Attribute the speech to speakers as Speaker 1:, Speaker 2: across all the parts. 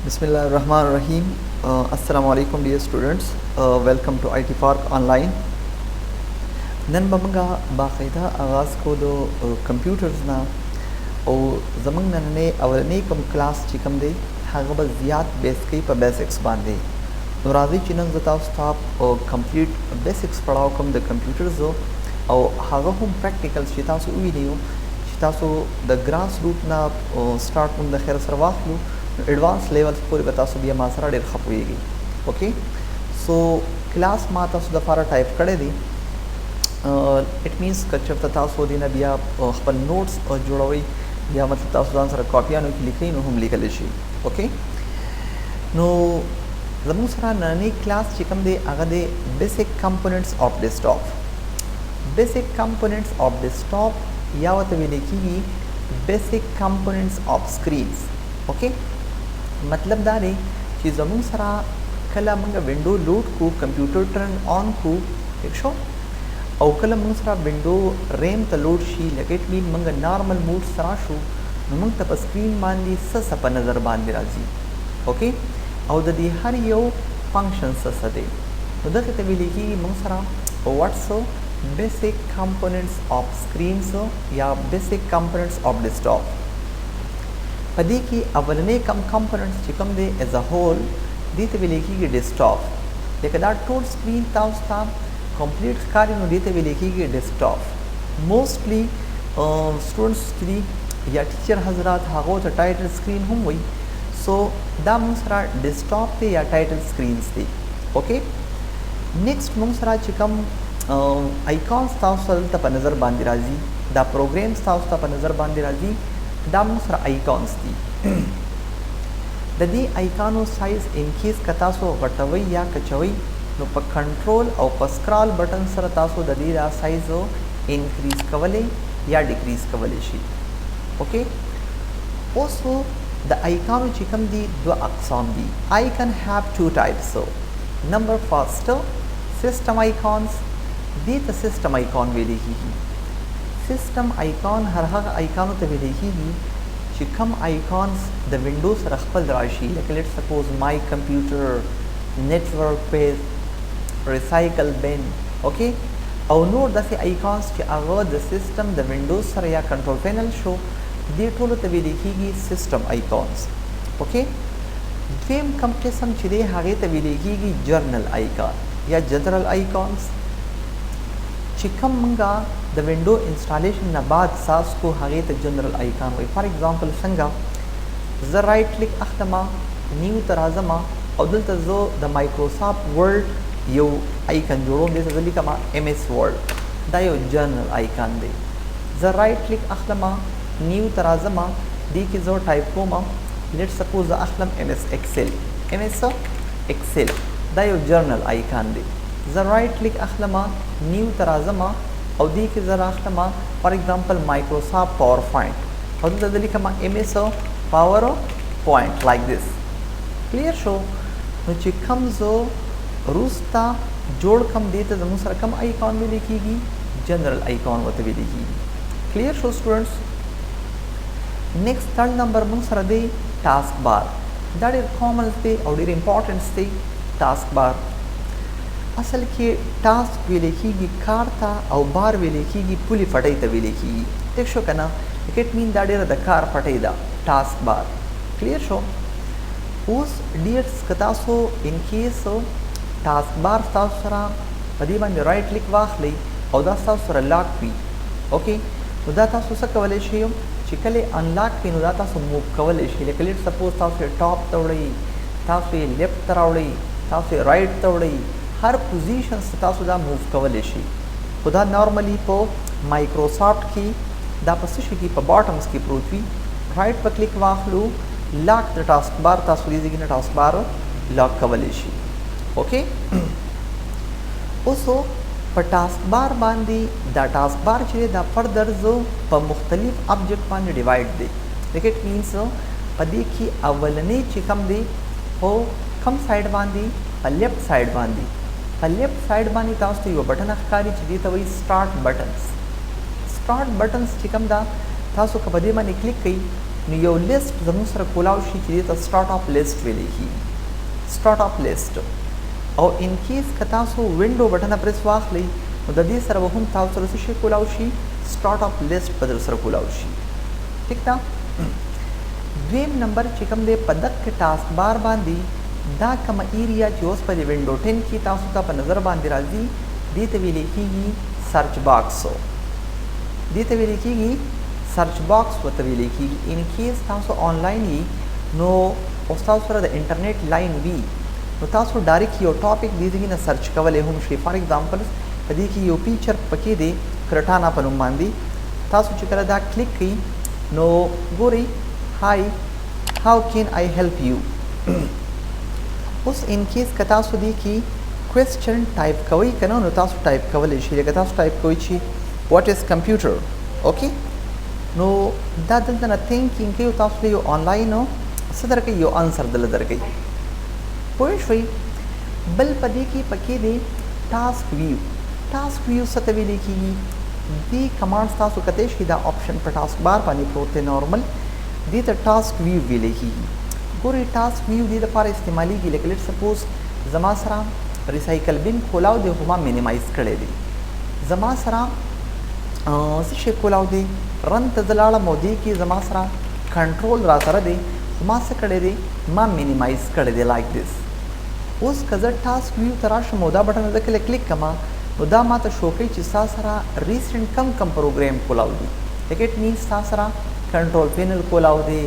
Speaker 1: Bismillahirrahmanirrahim. Assalamu alaikum dear students. Welcome to IT Park Online. نن به موږ باقاعده آغاز کو د کمپیوټرز نه او زمونږ نننې اولنې کوم کلاس چې کوم دی هغه به زیات بیس کوي په بیسکس باندې. نو راځئ چې نن زه تاسو ته کمپلیټ بیسکس پړاو کوم د کمپیوټرز او هغه هم پریکټیکلز چې تاسو ووینئ چې تاسو د ګراس روټ نه سټارټ هم د خیر سره واخلو ایڈوانس لیولز پورې به تاسو بیا ما سره ډېر ښه پوهیږئ. اوکې سو کلاس ما تاسو دپاره ټایپ کړی دی. اټ مینس که چېرته تاسو دې نه بیا خپل نوټس جوړوئ یا مطلب تاسو ځان سره کاپیانو کې لیکئ نو هم لیکلی شي. اوکې نو زموږ سره نننی کلاس چې کوم دی هغه دی بیسک کمپوننټس آف ډیسکټاپ. بیسک کمپوننټس آف ډیسکټاپ یا ورته ویلی کېږي بیسک کمپوننټس آف سکرینز. اوکې مطلب دا دی چې زموږ سره کله موږ وینډو لوډ کو کمپیوټر ټرن آن کو ٹھیک شو او کله موږ سره وینډو ریم ته لوډ شي لکه اټ مین موږ نارمل موډ سره شو نو موږ ته په سکرین باندې څه په نظر باندې راځي. اوکې او د دې هر یو فنکشن څه دی نو دغه ته ویل کېږي موږ سره واټس بیسک کمپوننټس آف سکرینز یا بیسک کمپوننټس آف ډیسکټاپ. په دې کې اولنې کم کمپوننټس چې کوم دی ایز ا هول دې ته ویل کېږي ډیسکټاپ. لکه دا ټول سکرین تاسو ته کمپلیټ ښکاري نو دې ته ویل کېږي ډیسکټاپ. موسټلی سټوډنټس چې دي یا ټیچر حضرات هغو ته ټایټل سکرین هم وایي. سو دا موږ سره ډیسکټاپ دی یا ټایټل سکرینز دی. اوکې نیکسټ موږ سره چې کوم آیکانز تاسو دلته په نظر باندې راځي دا پروګرامز تاسو ته په نظر باندې راځي دا موږ سره آیکانز دي. د دې آیکانو سایز ان کیس که تاسو غټوئ یا کچوئ نو په کنټرول او په سکرال بټن سره تاسو د دې دا سایز انکریز کولی یا ډیکریز کولی شي. اوکې اوس د آیکانو چې کوم دي دوه اقسام دي. آی کن هاف ټو ټایپس. نمبر فرسٹ سسٹم آیکانز دې ته سسٹم آیکان ویلی کېږي. سسٹم آیکان هر هغه آیکانو ته ویلی کېږي چې کم آیکانز د وینډو سره خپل راشي لکه لیټ سپوز مای کمپیوټر نیټورک پیج ریسایکل بین. اوکې او نور داسې آیکانز چې هغه د سیسټم د وینډوز سره یا کنټرول پینل شو دې ټولو ته ویلی کېږي سیسټم آیکانز. اوکې دویم کم قسم چې دی هغې ته ویلی کېږي جرنل آیکان یا جنرل آیکانز چې کم موږ د وینډو انسټالیشن نه بعد ساس کو هغې ته جنرل آیکان وایي. فار ایگزامپل څنګه زه رایټ کلیک اخلمه نیو ته راځمه او دلته زه د مایکروسافټ ورډ یو آیکن جوړوم دې ته زه لیکمه ایم ایس ورډ دا یو جنرل آیکن دی. زه رایټ کلیک اخلمه نیو ته راځمه دې کې زه ټایپ کوم لیټ سپوز زه اخلم ایم ایس ایکسل دا یو جرنل آیکن دی. زه رایټ کلیک اخلمه نیو ته راځمه او دې کې زه راخلمه فار ایگزامپل مایکروسافټ پاور پوینټ او دلته زه لیکمه ایم ایس پاور پوینټ لایک دس. کلیر شو نو چې کم زه وروسته جوړ کم دې ته زموږ سره کم آیکان ویلی کېږي جنرل آیکان ورته ویلی کېږي. کلیر شو سټوډنټس. نیکسټ تھرډ نمبر موږ سره دی ټاسک بار. دا ډېر کامنز دی او ډېر امپارټنټس دی. ټاسک بار اصل کې ټاسک ویلی کېږي کار ته او بار ویلی کېږي پولې پټۍ ته ویلی کېږي. ټیک شو که نه اټ مین دا ډېره د کار پټۍ ده ټاسک بار. کلیر شو. اوس ډیرس که تاسو ان کیس ټاسک بار تاسو سره په دې باندې رایټ کلیک واخلئ او دا تاسو سره لاک وي. اوکې نو دا تاسو څه کولی شئ چې کله انلاک کړئ نو دا تاسو موو کولی شئ. لکه لیټ سپوز تاسو یې ټاپ ته وړئ تاسو یې لیفټ ته راوړئ تاسو یې رایټ ته وړئ هر پوزیشنز ته تاسو دا موو کولی شئ. خو دا نارملی په مایکروسافټ کې دا په څه شي کې په باټمز کې پروت وي. رایټ په کلیک واخلو لاک د ټاسک بار تاسو دې ځای کې نه ټاسک بار لاک کولی شي. اوکې اوس په ټاسک بار باندې دا ټاسک بار چې دا فردر زه په مختلف ابجیکټ باندې ډیوایډ دی. لکه اټ مینس په دې کې اولنی چې کم دی په کم سایډ باندې په لیفټ سایډ باندې په لیفټ سایډ باندې تاسو ته یو بټن ښکاري چې دې ته وایي سټارټ بټنز. سټارټ بټنز چې کوم دا تاسو که په دې باندې کلیک کړئ نو یو لیست زموږ سره کولاو شي چې دې ته سټارټ اپ لیست ویلی کېږي سټارټ اپ لیست او ان کیس که تاسو وینډو بټنه پریس واخلئ نو د دې سره به هم تاسو سره څه شی کولاو شي سټارټ اپ لیست به در سره کولاو شي ټیک ده دویم نمبر چې کوم دی په دغه ټاسک بار باندې دا کومه ایریا چې اوس په دې وینډو 10 کې تاسو ته په نظر باندې راځي دې ته ویل کېږي سرچ باکس دې ته ویل کېږي سرچ باکس ورته ویل کېږي ان کیس تاسو آنلاین یې نو اوس تاسو سره د انټرنیټ لاین وي نو تاسو ډایرکټ یو ټاپک دې ځای نه سرچ کولی هم شي فار ایگزامپل په دې کې یو پیکچر پکې دی کرټانا په نوم باندې تاسو چې کله دا کلیک کړئ نو ګورئ هاي هاو کین آی هیلپ یو اوس ان کیس که تاسو دې کې کوېسچن ټایپ کوئ که نه نو تاسو ټایپ کولی شئ لکه تاسو ټایپ کوئ چې واټ از کمپیوټر اوکې نو دا دلته نه تھینکینګ کوي تاسو ته یو آنلاین څه درکوي یو انسر دله درکوي پوه شوئ بل په دې کې پکې دی ټاسک ویو څه ته ویلی کېږي دې کمانډس تاسو کتی شئ دا آپشن په ټاسک بار باندې پروت دی نارمل دې ته ټاسک ویو ویلی کېږي ګورئ ټاسک ویو دې دپاره استعمالیږي لکه لیټ سپوز زما سره ریسایکل بین کولاو دی خو ما مینیمایز کړی دی زما سره څه شی کولاو دی رن ته زه لاړم او دې کې زما سره کنټرول را سره دی خو ما څه کړی دی ما مینیمایز کړی دی لایک دس اوس که زه ټاسک ویو ته راشم او دا بټن زه کله کلیک کړم نو دا ماته شو کوي چې ستا سره ریسنټ کم پروګرام کولاو دی لکه اټ مینس ستا سره کنټرول پینل کولاو دی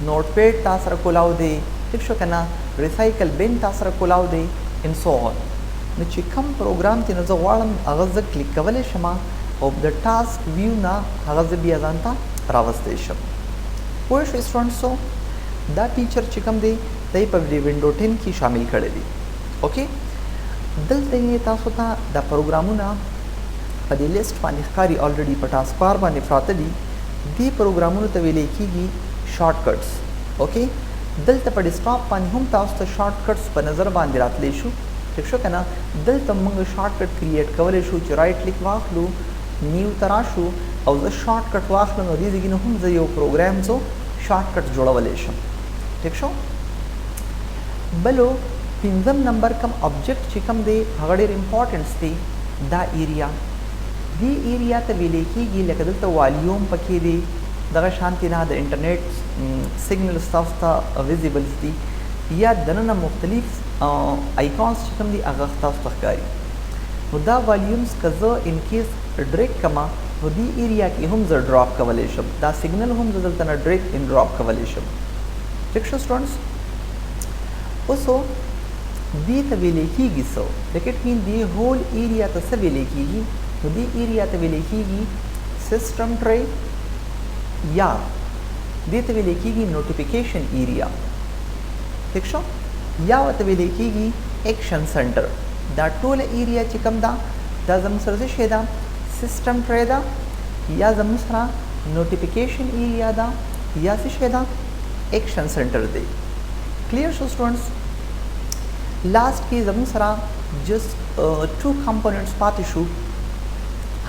Speaker 1: نوټ پیډ تا سره کولاو دی ټیک شو که نه ریسایکل بین تا سره کولاو دی ان سو آن نو چې کم پروګرام دی نو زه غواړم هغه زه کلیک کولی شم او د ټاسک ویو نه هغه زه بیا ځان ته راوستی شم پوه شوئ سټوډنټسو دا فیچر چې کوم دی دی په وینډو 10 کې شامل کړی دی اوکې دلته یې تاسو ته دا پروګرامونه په دې لیست باندې ښکاري الریډي په ټاسک بار باندې پراته دي دې پروګرامونو ته ویلی کېږي شارټ کټس اوکې دلته په ډیسکټاپ باندې هم تاسو ته شارټ کټس په نظر باندې راتلی شو ټیک شو که نه دلته موږ شارټ کټ کریټ کولی شو چې رایټ کلیک واخلو نیو ته راشو او زه شارټ کټ واخلم نو دې ځای نه هم زه یو پروګرام زو شارټ کټ جوړولی شم ټیک شو بلو پنځم نمبر کم آبجیکټ چې کوم دی هغه ډېر امپورټنټس دی دا ایریا دې ایریا ته ویلی کېږي لکه دلته والیوم پکې دی دغه شانتې نه د انټرنیټ سیګنلز تاسو ته ویزیبلز دي یا دننه مختلف آیکونس چې کوم دي هغه تاسو ته ښکاري نو دا والیومز که زه ان کیس ډریک کما نو دې ایریا کې هم زه ډراپ کولی شم دا سیګنل هم زه دلته نه ډریک ان ډراپ کولی شم ټیک شو سټوډنټس اوسو دې ته ویلی کېږي څه لکه اټ مین دې هول ایریا ته څه ویلی کېږي نو دې ایریا ته ویلی کېږي سیسټم ټری یا دې ته ویلی کېږي نوټیفیکیشن ایریا ٹھیک شو یا ورته ویلی کېږي ایکشن سنټر دا ټوله ایریا چې کوم ده دا زموږ سره څه شی ده سیسټم ټری ده یا زموږ سره نوټیفیکیشن ایریا ده یا څه شی ده ایکشن سنټر دی کلیر شو سټوډنټس لاست کې زموږ سره جسټ 2 کمپوننټس پاتې شو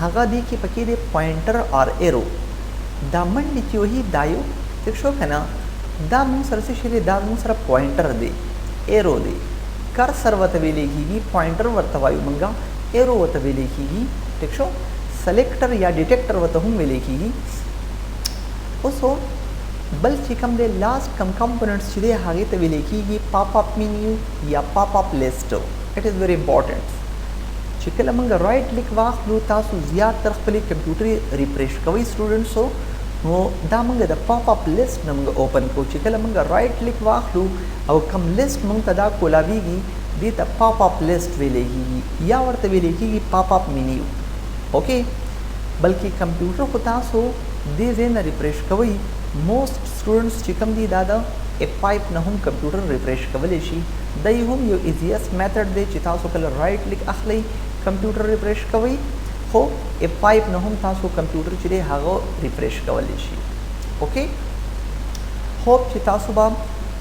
Speaker 1: هغه دی کې پکې دی پوینټر اور ایرو دا منډې چې وهي دا یو ټیک شو که نه دا موږ سره څه شی دی دا موږ سره پوینټر دی ایرو دی کرسر ورته ویلی کېږي پوینټر ورته وایو موږ ایرو ورته ویلی کېږي ټیک شو سلیکټر یا ډیټیکټر ورته هم ویلی کېږي اوس بل چې کوم دی لاست کم کمپوننټس چې دی هغې ته ویلی کېږي پاپ اپ مینیو یا پاپ اپ لیسټ اټ از ویری امپورټنټ چې کله موږ رایټ کلیک واخلو تاسو زیات تر خپلې کمپیوټر ریفریش کوئ سټوډنټسو نو دا موږ د پاپ اپ لیسټ نه موږ اوپن کړو چې کله موږ رایټ کلیک واخلو او کم لیسټ موږ ته دا کولاویږي دې ته پاپ اپ لیسټ ویلی کېږي یا ورته ویلی کېږي پاپ اپ مینیو اوکې بلکې کمپیوټر خو تاسو دې ځای نه ریفریش کوئ موسٹ سټوډنټس چې کوم دي دا د F5 نه هم کمپیوټر ریفریش کولی شي دی هم یو ایزیست میتھډ دی چې تاسو کله رایټ کلیک اخلئ کمپیوټر ریفریش کوئ خو F5 نه هم تاسو کمپیوټر چې دی هغه ریفریش کولی شي اوکې هوپ چې تاسو به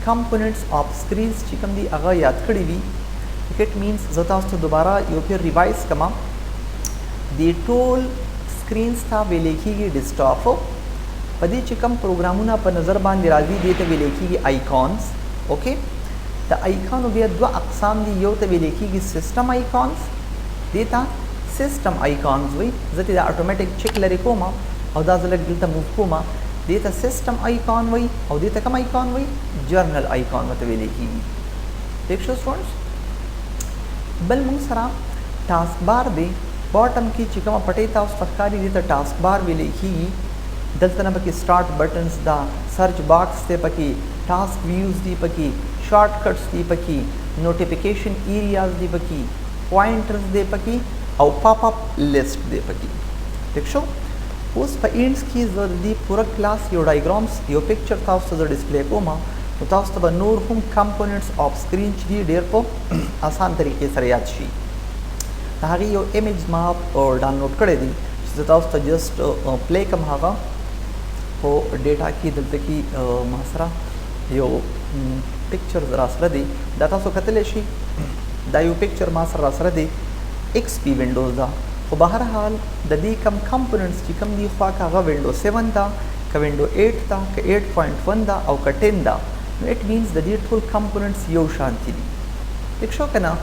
Speaker 1: کمپوننټس آف سکرینز چې کوم دي هغه یاد کړي وي اټ مینس زه تاسو ته دوباره یو پیر ریوایز کما دې ټول سکرینز ته ویلی کېږي ډیسکټاپ په دې چې کوم پروګرامونه په نظر باندې راځي دې ته ویل کېږي آیکونز. اوکې د آیکونو بیا دوه اقسام دي، یو ته ویل کېږي سیسټم آیکونز، دې ته سیسټم آیکونز وایي. زه دا اټومیټک چیک لرې کوم او دا زه لږ دلته موو کوم، دې ته سیسټم آیکون وایي او دې ته کوم آیکون وایي؟ جرنل آیکون ورته ویل کېږي. ٹھیک شو سټوډنټس؟ بل موږ سره ټاسک بار دی، باټم کې چې کومه پټۍ تاسو ته ښکاري دې ته ټاسک بار ویل کېږي. دلته نه پکې سټارټ بټنز دا، سرچ باکس دی پکې، ټاسک ویوز دی پکې، شارټ کټس دی پکې، نوټیفیکیشن ایریاز دی پکې، پوائنټرز دی پکې او پاپ اپ لیست دی پکې. ٹھیک شو؟ اوس په اینډز کې زه د دې پوره کلاس یو ډایګرامس یو پکچر تاسو ته ډسپلی کوم، نو تاسو ته به نور هم کمپوننټس آف سکرین چې دي ډېر په آسان طریقې سره یاد شي. د هغې یو ایمیج ما ډاونلوډ کړی دی چې زه تاسو ته جسټ پلی کوم. هغه په ډیټا کې دلته کې ما سره یو پکچر را سره دی، دا تاسو کتلی شي. دا یو پکچر ما سره را سره دی، ایکس پی ونډوز ده، خو بهر حال د دې کم کمپوننټس چې کوم دي خوا که هغه ونډو 7 ده، که ونډو 8 ده، که 8.1 ده او که 10 ده، نو اټ مینس د دې ټول کمپوننټس یو شانتي دي. ٹھیک شو که نه؟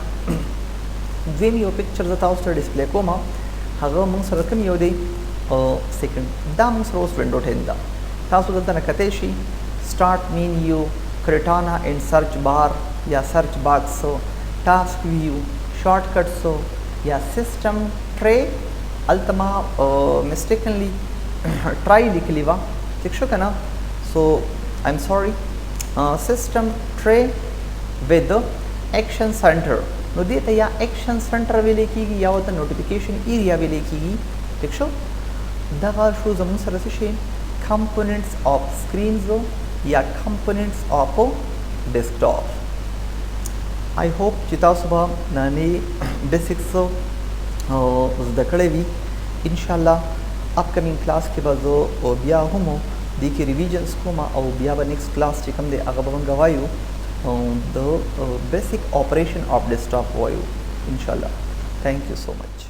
Speaker 1: دویم یو پکچر زه تاسو ته ډسپلی کوم، هغه موږ سره کوم یو دی؟ سیکنډ. دا موږ سره اوس ونډو 10 ده. تاسو دلته نه کتی شي سټارټ مینیو، کرټانا اینډ سرچ بار یا سرچ باکس، ټاسک ویو، شارټ کټس یا سیسټم ټری. هلته ما مسټیکنلی ټرای لیکلی وه. ٹھیک شو که نه؟ سو آی ایم سوري. سیسټم ټری ود ایکشن سنټر، نو دې ته یا ایکشن سنټر ویلی کېږي یا ورته نوټیفیکیشن ایریا ویلی کېږي. ٹھیک شو؟ دغه شو زموږ سره څه شي؟ کمپوننټس آف سکرینز یا کمپوننټس آف ډیسکټاپ. آی ہوپ چې تاسو به نننې بیسکس زده کړی وي. انشاءالله اپکمینګ کلاس کې به زه بیا هم دې کې ریویژنس کوم او بیا به نیکسټ کلاس چې کوم دی هغه به موږ وایو د بیسک آپریشن آف ډیسکټاپ وایو انشاءالله. تھینک یو سو مچ.